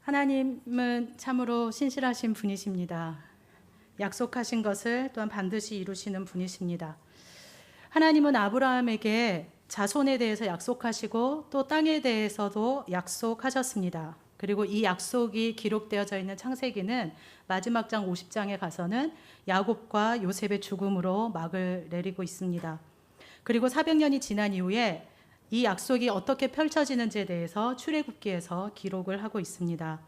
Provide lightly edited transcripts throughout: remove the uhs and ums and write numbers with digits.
하나님은 참으로 신실하신 분이십니다. 약속하신 것을 또한 반드시 이루시는 분이십니다. 하나님은 아브라함에게 자손에 대해서 약속하시고 또 땅에 대해서도 약속하셨습니다. 그리고 이 약속이 기록되어져 있는 창세기는 마지막 장 50장에 가서는 야곱과 요셉의 죽음으로 막을 내리고 있습니다. 그리고 400년이 지난 이후에 이 약속이 어떻게 펼쳐지는지에 대해서 출애굽기에서 기록을 하고 있습니다.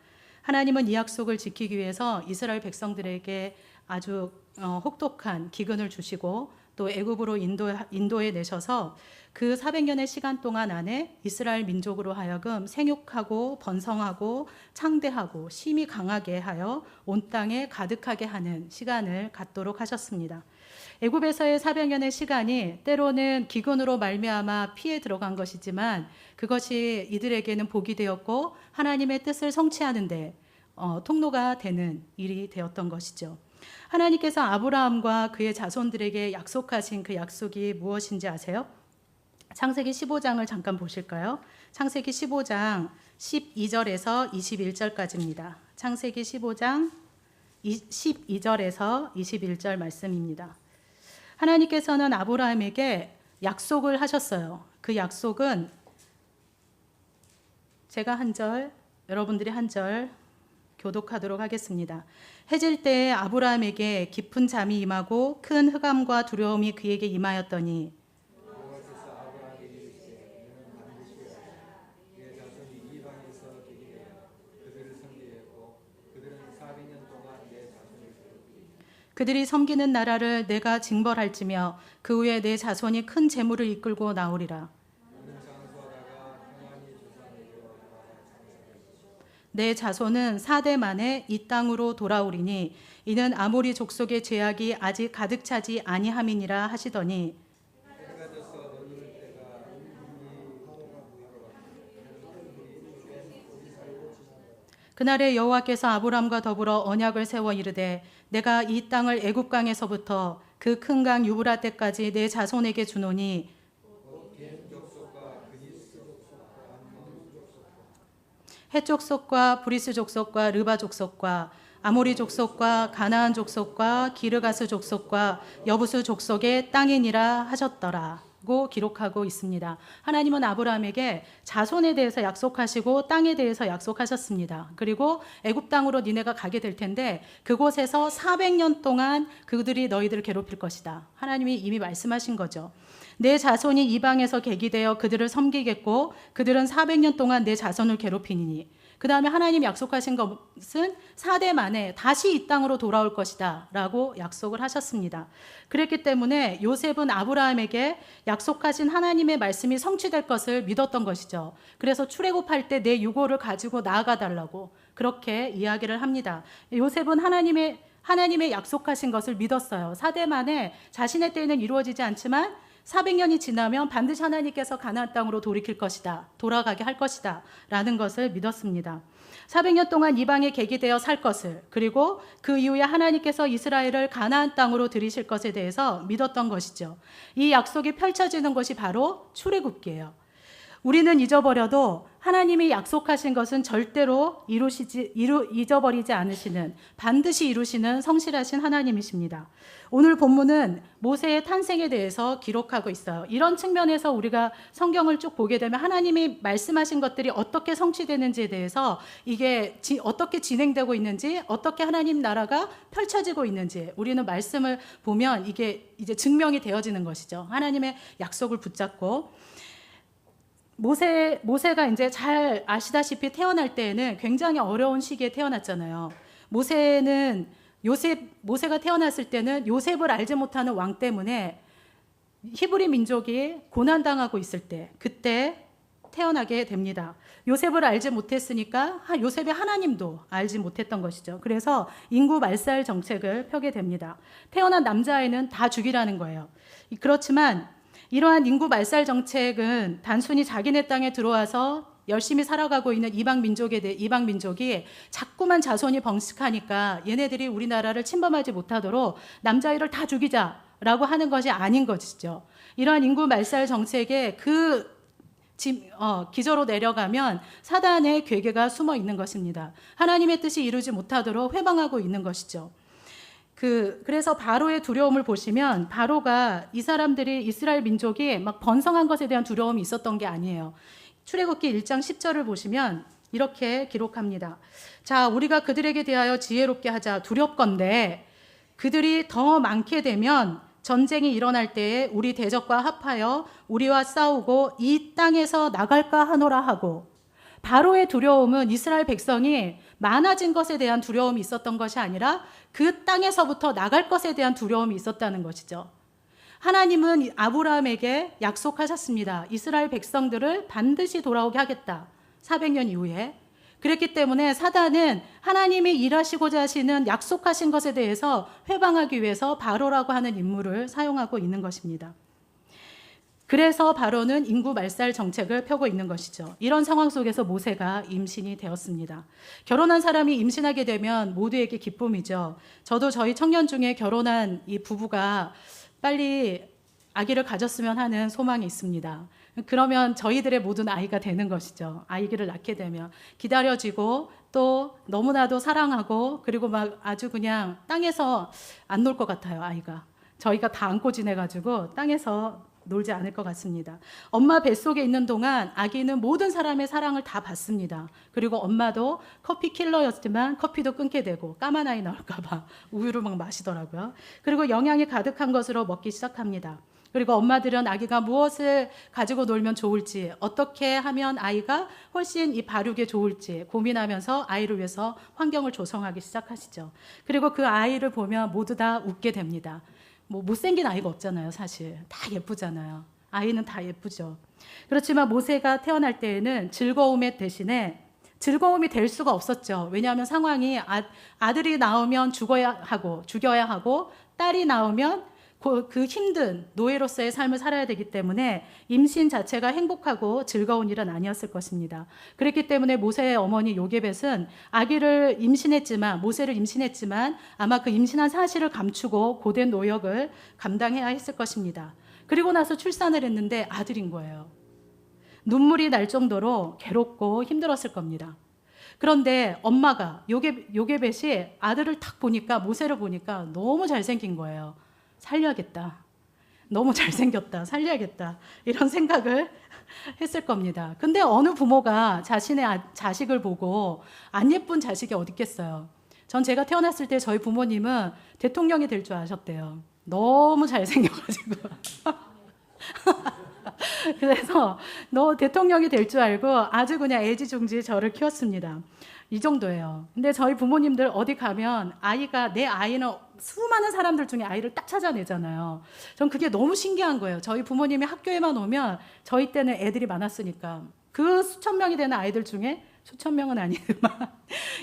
하나님은 이 약속을 지키기 위해서 이스라엘 백성들에게 아주 혹독한 기근을 주시고 또 애굽으로 인도해 내셔서 그 400년의 시간 동안 안에 이스라엘 민족으로 하여금 생육하고 번성하고 창대하고 힘이 강하게 하여 온 땅에 가득하게 하는 시간을 갖도록 하셨습니다. 애굽에서의 400년의 시간이 때로는 기근으로 말미암아 피해 들어간 것이지만 그것이 이들에게는 복이 되었고 하나님의 뜻을 성취하는 데 통로가 되는 일이 되었던 것이죠. 하나님께서 아브라함과 그의 자손들에게 약속하신 그 약속이 무엇인지 아세요? 창세기 15장을 잠깐 보실까요? 창세기 15장 12절에서 21절까지입니다. 창세기 15장 12절에서 21절 말씀입니다. 하나님께서는 아브라함에게 약속을 하셨어요. 그 약속은 제가 한 절, 여러분들이 한 절 교독하도록 하겠습니다. 해질 때에 아브라함에게 깊은 잠이 임하고 큰 흑암과 두려움이 그에게 임하였더니 그들이 섬기는 나라를 내가 징벌할지며 그 후에 내 자손이 큰 재물을 이끌고 나오리라. 내 자손은 4대 만에 이 땅으로 돌아오리니 이는 아모리 족속의 죄악이 아직 가득 차지 아니함이니라 하시더니 그날에 여호와께서 아브람과 더불어 언약을 세워 이르되 내가 이 땅을 애굽 강에서부터 그 큰 강 유브라데까지 내 자손에게 주노니 헷 족속과 브리스 족속과 르바 족속과 아모리 족속과 가나안 족속과 기르가스 족속과 여부스 족속의 땅이니라 하셨더라고 기록하고 있습니다. 하나님은 아브라함에게 자손에 대해서 약속하시고 땅에 대해서 약속하셨습니다. 그리고 애굽 땅으로 니네가 가게 될 텐데 그곳에서 400년 동안 그들이 너희들을 괴롭힐 것이다. 하나님이 이미 말씀하신 거죠. 내 자손이 이방에서 계기되어 그들을 섬기겠고 그들은 400년 동안 내 자손을 괴롭히니 그 다음에 하나님 약속하신 것은 4대 만에 다시 이 땅으로 돌아올 것이다 라고 약속을 하셨습니다. 그랬기 때문에 요셉은 아브라함에게 약속하신 하나님의 말씀이 성취될 것을 믿었던 것이죠. 그래서 출애굽할 때 내 유고를 가지고 나아가 달라고 그렇게 이야기를 합니다. 요셉은 하나님의 약속하신 것을 믿었어요. 4대 만에 자신의 때에는 이루어지지 않지만 400년이 지나면 반드시 하나님께서 가나안 땅으로 돌이킬 것이다. 돌아가게 할 것이다. 라는 것을 믿었습니다. 400년 동안 이방에 계기되어 살 것을 그리고 그 이후에 하나님께서 이스라엘을 가나안 땅으로 들이실 것에 대해서 믿었던 것이죠. 이 약속이 펼쳐지는 것이 바로 출애굽기예요. 우리는 잊어버려도 하나님이 약속하신 것은 절대로 잊어버리지 않으시는 반드시 이루시는 성실하신 하나님이십니다. 오늘 본문은 모세의 탄생에 대해서 기록하고 있어요. 이런 측면에서 우리가 성경을 쭉 보게 되면 하나님이 말씀하신 것들이 어떻게 성취되는지에 대해서 이게 어떻게 진행되고 있는지 어떻게 하나님 나라가 펼쳐지고 있는지 우리는 말씀을 보면 이게 이제 증명이 되어지는 것이죠. 하나님의 약속을 붙잡고 모세가 이제 잘 아시다시피 태어날 때에는 굉장히 어려운 시기에 태어났잖아요. 모세가 태어났을 때는 요셉을 알지 못하는 왕 때문에 히브리 민족이 고난당하고 있을 때 그때 태어나게 됩니다. 요셉을 알지 못했으니까 요셉의 하나님도 알지 못했던 것이죠. 그래서 인구 말살 정책을 펴게 됩니다. 태어난 남자아이는 다 죽이라는 거예요. 그렇지만 이러한 인구 말살 정책은 단순히 자기네 땅에 들어와서 열심히 살아가고 있는 이방 민족이 자꾸만 자손이 번식하니까 얘네들이 우리나라를 침범하지 못하도록 남자아이를 다 죽이자라고 하는 것이 아닌 것이죠. 이러한 인구 말살 정책의 그 기저로 내려가면 사단의 괴계가 숨어 있는 것입니다. 하나님의 뜻이 이루지 못하도록 회방하고 있는 것이죠. 그래서 바로의 두려움을 보시면 바로가 이 사람들이 이스라엘 민족이 막 번성한 것에 대한 두려움이 있었던 게 아니에요. 출애굽기 1장 10절을 보시면 이렇게 기록합니다. 자, 우리가 그들에게 대하여 지혜롭게 하자. 두렵건대 그들이 더 많게 되면 전쟁이 일어날 때에 우리 대적과 합하여 우리와 싸우고 이 땅에서 나갈까 하노라 하고, 바로의 두려움은 이스라엘 백성이 많아진 것에 대한 두려움이 있었던 것이 아니라 그 땅에서부터 나갈 것에 대한 두려움이 있었다는 것이죠. 하나님은 아브라함에게 약속하셨습니다. 이스라엘 백성들을 반드시 돌아오게 하겠다. 400년 이후에. 그랬기 때문에 사단은 하나님이 일하시고자 하시는 약속하신 것에 대해서 회방하기 위해서 바로라고 하는 인물을 사용하고 있는 것입니다. 그래서 바로는 인구 말살 정책을 펴고 있는 것이죠. 이런 상황 속에서 모세가 임신이 되었습니다. 결혼한 사람이 임신하게 되면 모두에게 기쁨이죠. 저도 저희 청년 중에 결혼한 이 부부가 빨리 아기를 가졌으면 하는 소망이 있습니다. 그러면 저희들의 모든 아이가 되는 것이죠. 아기를 낳게 되면 기다려지고 또 너무나도 사랑하고, 그리고 막 아주 그냥 땅에서 안 놀 것 같아요. 아이가 저희가 다 안고 지내가지고 땅에서 놀지 않을 것 같습니다. 엄마 뱃속에 있는 동안 아기는 모든 사람의 사랑을 다 받습니다. 그리고 엄마도 커피 킬러였지만 커피도 끊게 되고 까만 아이 나올까 봐 우유를 막 마시더라고요. 그리고 영양이 가득한 것으로 먹기 시작합니다. 그리고 엄마들은 아기가 무엇을 가지고 놀면 좋을지, 어떻게 하면 아이가 훨씬 이 발육에 좋을지 고민하면서 아이를 위해서 환경을 조성하기 시작하시죠. 그리고 그 아이를 보면 모두 다 웃게 됩니다. 뭐 못생긴 아이가 없잖아요. 사실 다 예쁘잖아요. 아이는 다 예쁘죠. 그렇지만 모세가 태어날 때에는 즐거움의 대신에 즐거움이 될 수가 없었죠. 왜냐하면 상황이 아들이 나오면 죽여야 하고 딸이 나오면 그 힘든 노예로서의 삶을 살아야 되기 때문에 임신 자체가 행복하고 즐거운 일은 아니었을 것입니다. 그렇기 때문에 모세의 어머니 요게벳은 모세를 임신했지만 아마 그 임신한 사실을 감추고 고된 노역을 감당해야 했을 것입니다. 그리고 나서 출산을 했는데 아들인 거예요. 눈물이 날 정도로 괴롭고 힘들었을 겁니다. 그런데 엄마가 요게벳이 아들을 딱 보니까, 모세를 보니까 너무 잘생긴 거예요. 살려야겠다. 너무 잘생겼다. 살려야겠다. 이런 생각을 했을 겁니다. 근데 어느 부모가 자신의 자식을 보고 안 예쁜 자식이 어디 있겠어요. 전 제가 태어났을 때 저희 부모님은 대통령이 될 줄 아셨대요. 너무 잘생겨가지고. 그래서 너 대통령이 될 줄 알고 아주 그냥 애지중지 저를 키웠습니다. 이 정도예요. 근데 저희 부모님들 어디 가면 내 아이는 수많은 사람들 중에 아이를 딱 찾아내잖아요. 전 그게 너무 신기한 거예요. 저희 부모님이 학교에만 오면, 저희 때는 애들이 많았으니까 그 수천 명이 되는 아이들 중에, 수천 명은 아니지만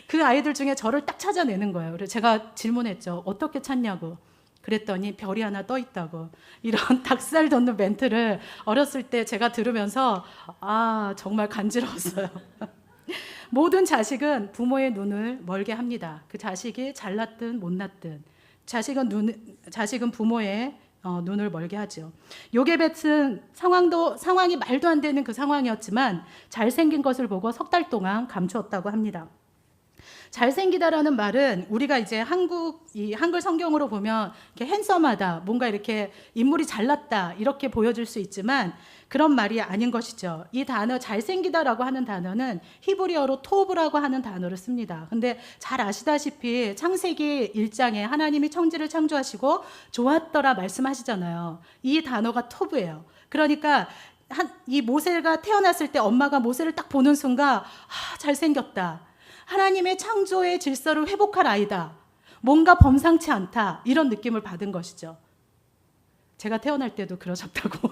그 아이들 중에 저를 딱 찾아내는 거예요. 그래서 제가 질문했죠. 어떻게 찾냐고. 그랬더니 별이 하나 떠 있다고. 이런 닭살 돋는 멘트를 어렸을 때 제가 들으면서 정말 간지러웠어요. 모든 자식은 부모의 눈을 멀게 합니다. 그 자식이 잘났든 못났든 자식은 부모의 눈을 멀게 하죠. 요게벳은 상황이 말도 안 되는 그 상황이었지만 잘생긴 것을 보고 석 달 동안 감추었다고 합니다. 잘생기다라는 말은 우리가 이제 한글 성경으로 보면 이렇게 핸섬하다, 뭔가 이렇게 인물이 잘났다 이렇게 보여줄 수 있지만 그런 말이 아닌 것이죠. 이 단어 잘생기다라고 하는 단어는 히브리어로 토브라고 하는 단어를 씁니다. 근데 잘 아시다시피 창세기 1장에 하나님이 천지를 창조하시고 좋았더라 말씀하시잖아요. 이 단어가 토브예요. 그러니까 이 모세가 태어났을 때 엄마가 모세를 딱 보는 순간 잘생겼다. 하나님의 창조의 질서를 회복할 아이다. 뭔가 범상치 않다. 이런 느낌을 받은 것이죠. 제가 태어날 때도 그러셨다고.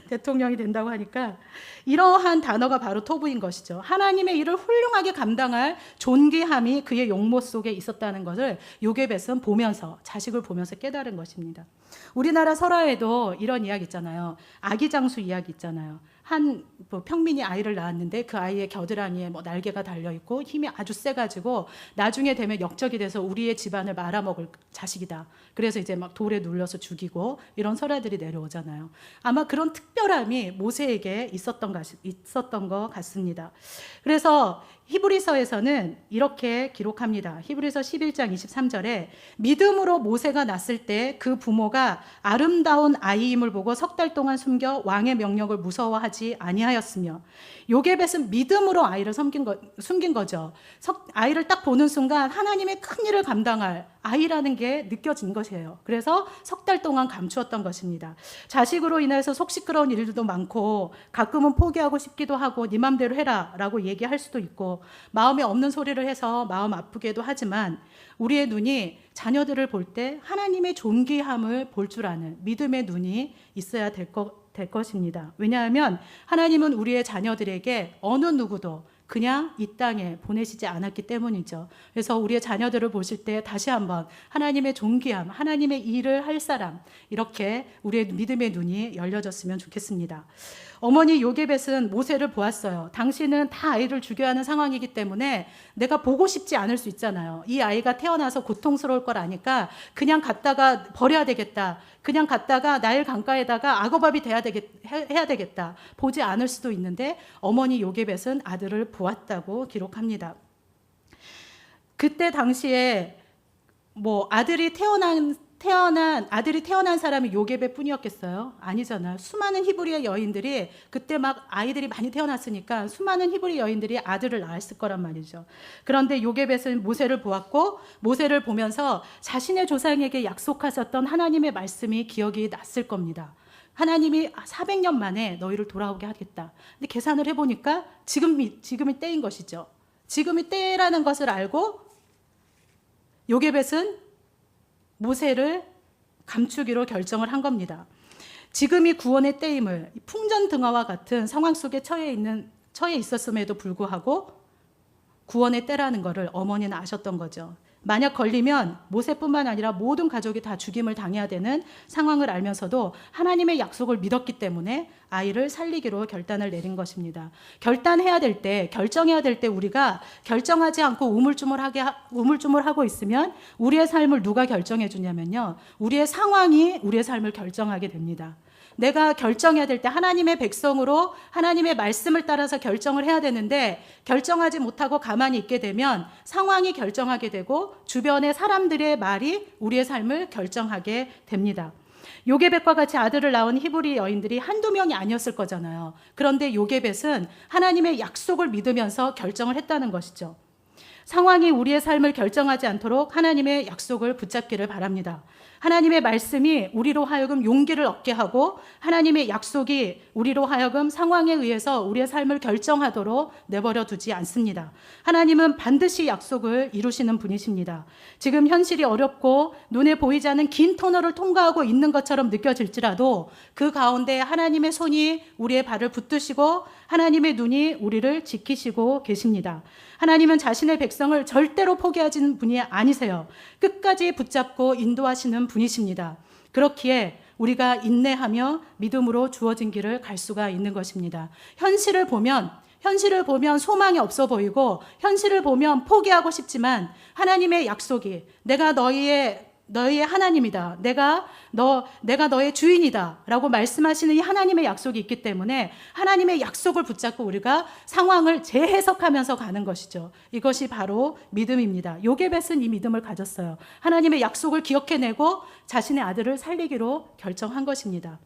대통령이 된다고 하니까 이러한 단어가 바로 토부인 것이죠. 하나님의 일을 훌륭하게 감당할 존귀함이 그의 용모 속에 있었다는 것을 요게벳은 자식을 보면서 깨달은 것입니다. 우리나라 설화에도 이런 이야기 있잖아요. 아기 장수 이야기 있잖아요. 뭐 평민이 아이를 낳았는데 그 아이의 겨드랑이에 뭐 날개가 달려 있고 힘이 아주 세가지고 나중에 되면 역적이 돼서 우리의 집안을 말아먹을 자식이다. 그래서 이제 막 돌에 눌려서 죽이고 이런 설화들이 내려오잖아요. 아마 그런 특별함이 모세에게 있었던 것 같습니다. 그래서 히브리서에서는 이렇게 기록합니다. 히브리서 11장 23절에 믿음으로 모세가 낳았을 때 그 부모가 아름다운 아이임을 보고 석 달 동안 숨겨 왕의 명령을 무서워하지 아니하였으며, 요게벳은 믿음으로 아이를 숨긴 거죠. 아이를 딱 보는 순간 하나님의 큰 일을 감당할 아이라는 게 느껴진 것이에요. 그래서 석 달 동안 감추었던 것입니다. 자식으로 인해서 속 시끄러운 일들도 많고 가끔은 포기하고 싶기도 하고 네 맘대로 해라 라고 얘기할 수도 있고 마음에 없는 소리를 해서 마음 아프게도 하지만 우리의 눈이 자녀들을 볼 때 하나님의 존귀함을 볼 줄 아는 믿음의 눈이 있어야 될 것입니다. 왜냐하면 하나님은 우리의 자녀들에게 어느 누구도 그냥 이 땅에 보내시지 않았기 때문이죠. 그래서 우리의 자녀들을 보실 때 다시 한번 하나님의 존귀함, 하나님의 일을 할 사람, 이렇게 우리의 믿음의 눈이 열려졌으면 좋겠습니다. 어머니 요게벳은 모세를 보았어요. 당신은 다 아이를 죽여야 하는 상황이기 때문에 내가 보고 싶지 않을 수 있잖아요. 이 아이가 태어나서 고통스러울 걸 아니까 그냥 갖다가 버려야 되겠다. 그냥 갖다가 나일 강가에다가 악어밥이 해야 되겠다. 보지 않을 수도 있는데 어머니 요게벳은 아들을 보았다고 기록합니다. 그때 당시에 뭐 아들이 태어난 사람이 요게벳 뿐이었겠어요? 아니잖아요. 수많은 히브리의 여인들이 그때 막 아이들이 많이 태어났으니까 수많은 히브리 여인들이 아들을 낳았을 거란 말이죠. 그런데 요게벳은 모세를 보았고 모세를 보면서 자신의 조상에게 약속하셨던 하나님의 말씀이 기억이 났을 겁니다. 하나님이 400년 만에 너희를 돌아오게 하겠다. 근데 계산을 해보니까 지금이 때인 것이죠. 지금이 때라는 것을 알고 요게벳은 모세를 감추기로 결정을 한 겁니다. 지금이 구원의 때임을 풍전등화와 같은 상황 속에 처해 있었음에도 불구하고 구원의 때라는 것을 어머니는 아셨던 거죠. 만약 걸리면 모세뿐만 아니라 모든 가족이 다 죽임을 당해야 되는 상황을 알면서도 하나님의 약속을 믿었기 때문에 아이를 살리기로 결단을 내린 것입니다. 결정해야 될 때 우리가 결정하지 않고 우물쭈물하고 있으면 우리의 삶을 누가 결정해 주냐면요. 우리의 상황이 우리의 삶을 결정하게 됩니다. 내가 결정해야 될 때 하나님의 백성으로 하나님의 말씀을 따라서 결정을 해야 되는데 결정하지 못하고 가만히 있게 되면 상황이 결정하게 되고 주변의 사람들의 말이 우리의 삶을 결정하게 됩니다. 요게벳과 같이 아들을 낳은 히브리 여인들이 한두 명이 아니었을 거잖아요. 그런데 요게벳은 하나님의 약속을 믿으면서 결정을 했다는 것이죠. 상황이 우리의 삶을 결정하지 않도록 하나님의 약속을 붙잡기를 바랍니다. 하나님의 말씀이 우리로 하여금 용기를 얻게 하고 하나님의 약속이 우리로 하여금 상황에 의해서 우리의 삶을 결정하도록 내버려 두지 않습니다. 하나님은 반드시 약속을 이루시는 분이십니다. 지금 현실이 어렵고 눈에 보이지 않는 긴 터널을 통과하고 있는 것처럼 느껴질지라도 그 가운데 하나님의 손이 우리의 발을 붙드시고 하나님의 눈이 우리를 지키시고 계십니다. 하나님은 자신의 백성을 절대로 포기하시는 분이 아니세요. 끝까지 붙잡고 인도하시는 분이십니다. 그렇기에 우리가 인내하며 믿음으로 주어진 길을 갈 수가 있는 것입니다. 현실을 보면 소망이 없어 보이고 현실을 보면 포기하고 싶지만 하나님의 약속이 내가 너희의 하나님이다. 내가 너의 주인이다. 라고 말씀하시는 이 하나님의 약속이 있기 때문에 하나님의 약속을 붙잡고 우리가 상황을 재해석하면서 가는 것이죠. 이것이 바로 믿음입니다. 요게벳은 이 믿음을 가졌어요. 하나님의 약속을 기억해내고 자신의 아들을 살리기로 결정한 것입니다.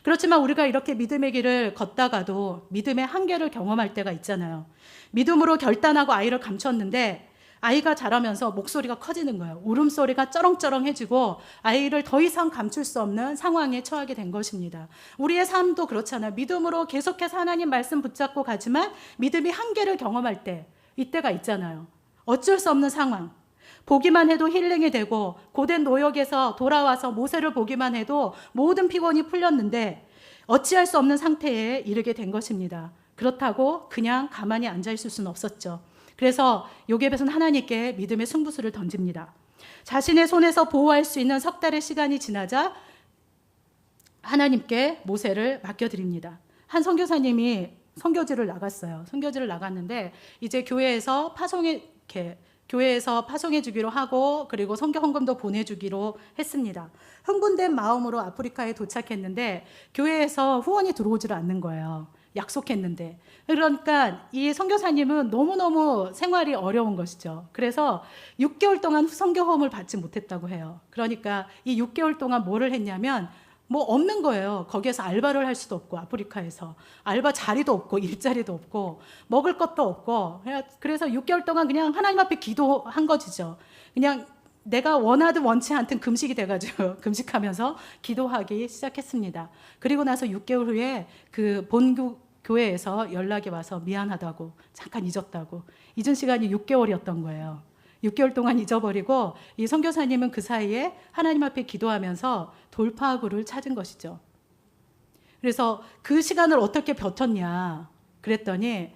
그렇지만 우리가 이렇게 믿음의 길을 걷다가도 믿음의 한계를 경험할 때가 있잖아요. 믿음으로 결단하고 아이를 감췄는데 아이가 자라면서 목소리가 커지는 거예요. 울음소리가 쩌렁쩌렁해지고 아이를 더 이상 감출 수 없는 상황에 처하게 된 것입니다. 우리의 삶도 그렇잖아요. 믿음으로 계속해서 하나님 말씀 붙잡고 가지만 믿음이 한계를 경험할 때 이때가 있잖아요. 어쩔 수 없는 상황. 보기만 해도 힐링이 되고 고된 노역에서 돌아와서 모세를 보기만 해도 모든 피곤이 풀렸는데 어찌할 수 없는 상태에 이르게 된 것입니다. 그렇다고 그냥 가만히 앉아있을 수는 없었죠. 그래서 요게벳은 하나님께 믿음의 승부수를 던집니다. 자신의 손에서 보호할 수 있는 석 달의 시간이 지나자 하나님께 모세를 맡겨드립니다. 한 선교사님이 선교지를 나갔어요. 선교지를 나갔는데 이제 교회에서 파송해 주기로 하고 그리고 선교 헌금도 보내주기로 했습니다. 흥분된 마음으로 아프리카에 도착했는데 교회에서 후원이 들어오지를 않는 거예요. 약속했는데. 그러니까 이 선교사님은 너무너무 생활이 어려운 것이죠. 그래서 6개월 동안 선교 헌금을 받지 못했다고 해요. 그러니까 이 6개월 동안 뭐를 했냐면 뭐 없는 거예요. 거기에서 알바를 할 수도 없고, 아프리카에서 알바 자리도 없고 일자리도 없고 먹을 것도 없고, 그래서 6개월 동안 그냥 하나님 앞에 기도한 것이죠. 그냥 내가 원하든 원치 않든 금식이 돼가지고 금식하면서 기도하기 시작했습니다. 그리고 나서 6개월 후에 그 교회에서 연락이 와서 미안하다고, 잠깐 잊었다고. 잊은 시간이 6개월이었던 거예요. 6개월 동안 잊어버리고 이 선교사님은 그 사이에 하나님 앞에 기도하면서 돌파구를 찾은 것이죠. 그래서 그 시간을 어떻게 버텼냐 그랬더니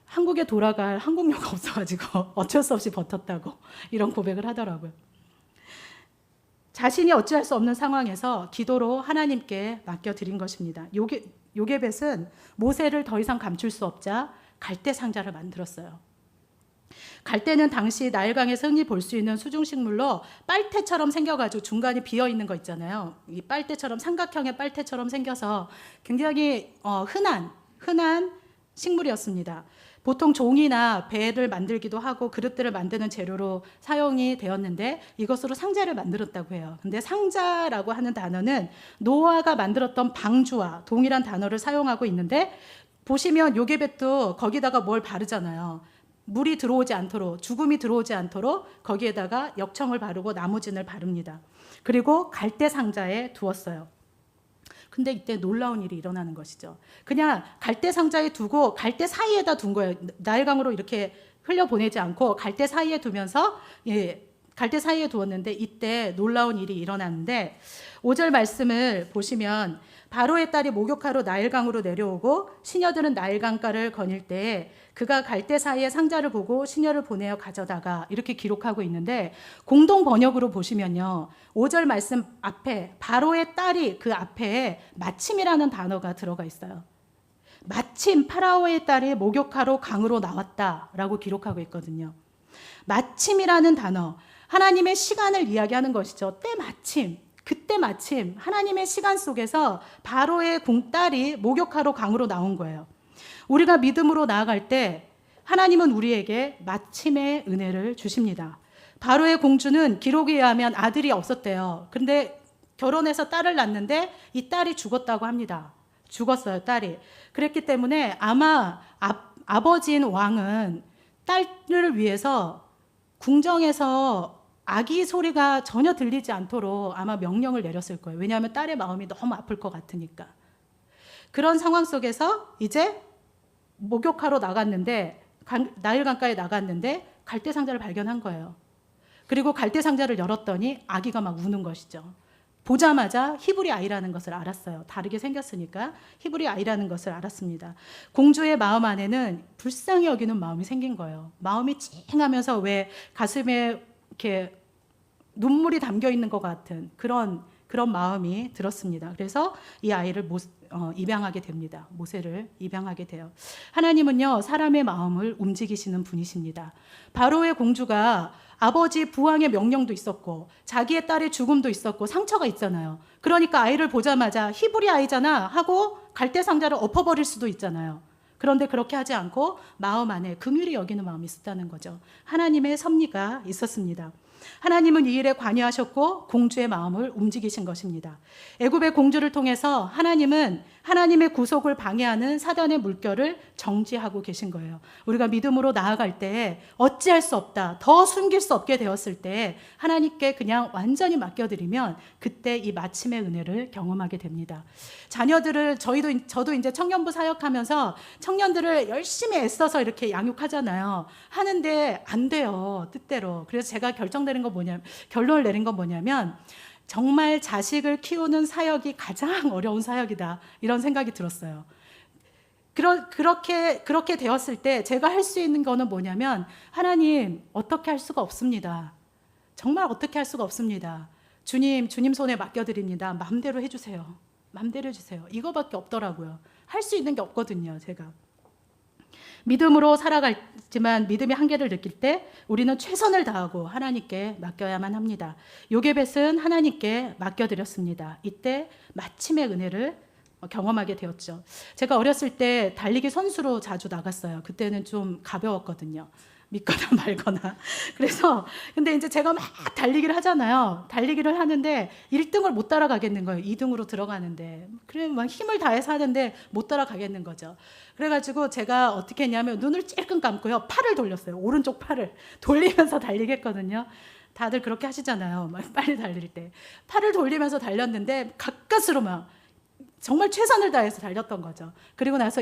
한국에 돌아갈 항공료가 없어가지고 어쩔 수 없이 버텼다고 이런 고백을 하더라고요. 자신이 어찌할 수 없는 상황에서 기도로 하나님께 맡겨드린 것입니다. 요게벳은 모세를 더 이상 감출 수 없자 갈대 상자를 만들었어요. 갈대는 당시 나일강에서 흔히 볼 수 있는 수중식물로 빨대처럼 생겨가지고 중간에 비어 있는 거 있잖아요. 이 빨대처럼 삼각형의 빨대처럼 생겨서 굉장히 흔한 식물이었습니다. 보통 종이나 배를 만들기도 하고 그릇들을 만드는 재료로 사용이 되었는데 이것으로 상자를 만들었다고 해요. 근데 상자라고 하는 단어는 노아가 만들었던 방주와 동일한 단어를 사용하고 있는데 보시면 요게벳도 거기다가 뭘 바르잖아요. 물이 들어오지 않도록, 죽음이 들어오지 않도록 거기에다가 역청을 바르고 나무진을 바릅니다. 그리고 갈대 상자에 두었어요. 근데 이때 놀라운 일이 일어나는 것이죠. 그냥 갈대 상자에 두고 갈대 사이에다 둔 거예요. 나일강으로 이렇게 흘려보내지 않고 갈대 사이에 두면서 갈대 사이에 두었는데 이때 놀라운 일이 일어났는데 5절 말씀을 보시면 바로의 딸이 목욕하러 나일강으로 내려오고 시녀들은 나일강가를 거닐 때에 그가 갈대 사이에 상자를 보고 시녀를 보내어 가져다가 이렇게 기록하고 있는데 공동 번역으로 보시면요. 5절 말씀 앞에 바로의 딸이 그 앞에 마침이라는 단어가 들어가 있어요. 마침 파라오의 딸이 목욕하러 강으로 나왔다라고 기록하고 있거든요. 마침이라는 단어, 하나님의 시간을 이야기하는 것이죠. 때마침. 그때 마침 하나님의 시간 속에서 바로의 딸이 목욕하러 강으로 나온 거예요. 우리가 믿음으로 나아갈 때 하나님은 우리에게 마침의 은혜를 주십니다. 바로의 공주는 기록에 의하면 아들이 없었대요. 그런데 결혼해서 딸을 낳는데 이 딸이 죽었다고 합니다. 죽었어요, 딸이. 그랬기 때문에 아마 아버지인 왕은 딸을 위해서 궁정에서 아기 소리가 전혀 들리지 않도록 아마 명령을 내렸을 거예요. 왜냐하면 딸의 마음이 너무 아플 것 같으니까. 그런 상황 속에서 이제 목욕하러 나갔는데 나일강가에 나갔는데 갈대 상자를 발견한 거예요. 그리고 갈대 상자를 열었더니 아기가 막 우는 것이죠. 보자마자 히브리 아이라는 것을 알았어요. 다르게 생겼으니까 히브리 아이라는 것을 알았습니다. 공주의 마음 안에는 불쌍히 여기는 마음이 생긴 거예요. 마음이 찡하면서 왜 가슴에 이렇게 눈물이 담겨 있는 것 같은 그런 마음이 들었습니다. 그래서 이 아이를 입양하게 됩니다. 모세를 입양하게 돼요. 하나님은요, 사람의 마음을 움직이시는 분이십니다. 바로의 공주가 아버지 부왕의 명령도 있었고 자기의 딸의 죽음도 있었고 상처가 있잖아요. 그러니까 아이를 보자마자 히브리 아이잖아 하고 갈대 상자를 엎어버릴 수도 있잖아요. 그런데 그렇게 하지 않고 마음 안에 긍휼히 여기는 마음이 있었다는 거죠. 하나님의 섭리가 있었습니다. 하나님은 이 일에 관여하셨고 공주의 마음을 움직이신 것입니다. 애굽의 공주를 통해서 하나님은 하나님의 구속을 방해하는 사단의 물결을 정지하고 계신 거예요. 우리가 믿음으로 나아갈 때 어찌할 수 없다, 더 숨길 수 없게 되었을 때 하나님께 그냥 완전히 맡겨드리면 그때 이 마침의 은혜를 경험하게 됩니다. 자녀들을 저도 이제 청년부 사역하면서 청년들을 열심히 애써서 이렇게 양육하잖아요. 하는데 안 돼요, 뜻대로. 그래서 제가 결론을 내린 건 뭐냐면 정말 자식을 키우는 사역이 가장 어려운 사역이다, 이런 생각이 들었어요. 그렇게 되었을 때 제가 할 수 있는 거는 뭐냐면 하나님, 어떻게 할 수가 없습니다. 정말 어떻게 할 수가 없습니다. 주님 손에 맡겨드립니다. 마음대로 해주세요. 마음대로 해주세요. 이거밖에 없더라고요. 할 수 있는 게 없거든요, 제가. 믿음으로 살아갔지만 믿음의 한계를 느낄 때 우리는 최선을 다하고 하나님께 맡겨야만 합니다. 요게벳은 하나님께 맡겨드렸습니다. 이때 마침의 은혜를 경험하게 되었죠. 제가 어렸을 때 달리기 선수로 자주 나갔어요. 그때는 좀 가벼웠거든요. 믿거나 말거나. 그래서 근데 이제 제가 막 달리기를 하잖아요. 달리기를 하는데 1등을 못 따라가겠는 거예요. 2등으로 들어가는데. 그래 막 힘을 다해서 하는데 못 따라가겠는 거죠. 그래가지고 제가 어떻게 했냐면 눈을 찔끔 감고요. 팔을 돌렸어요. 오른쪽 팔을 돌리면서 달리겠거든요. 다들 그렇게 하시잖아요. 막 빨리 달릴 때. 팔을 돌리면서 달렸는데 가까스로 막 정말 최선을 다해서 달렸던 거죠. 그리고 나서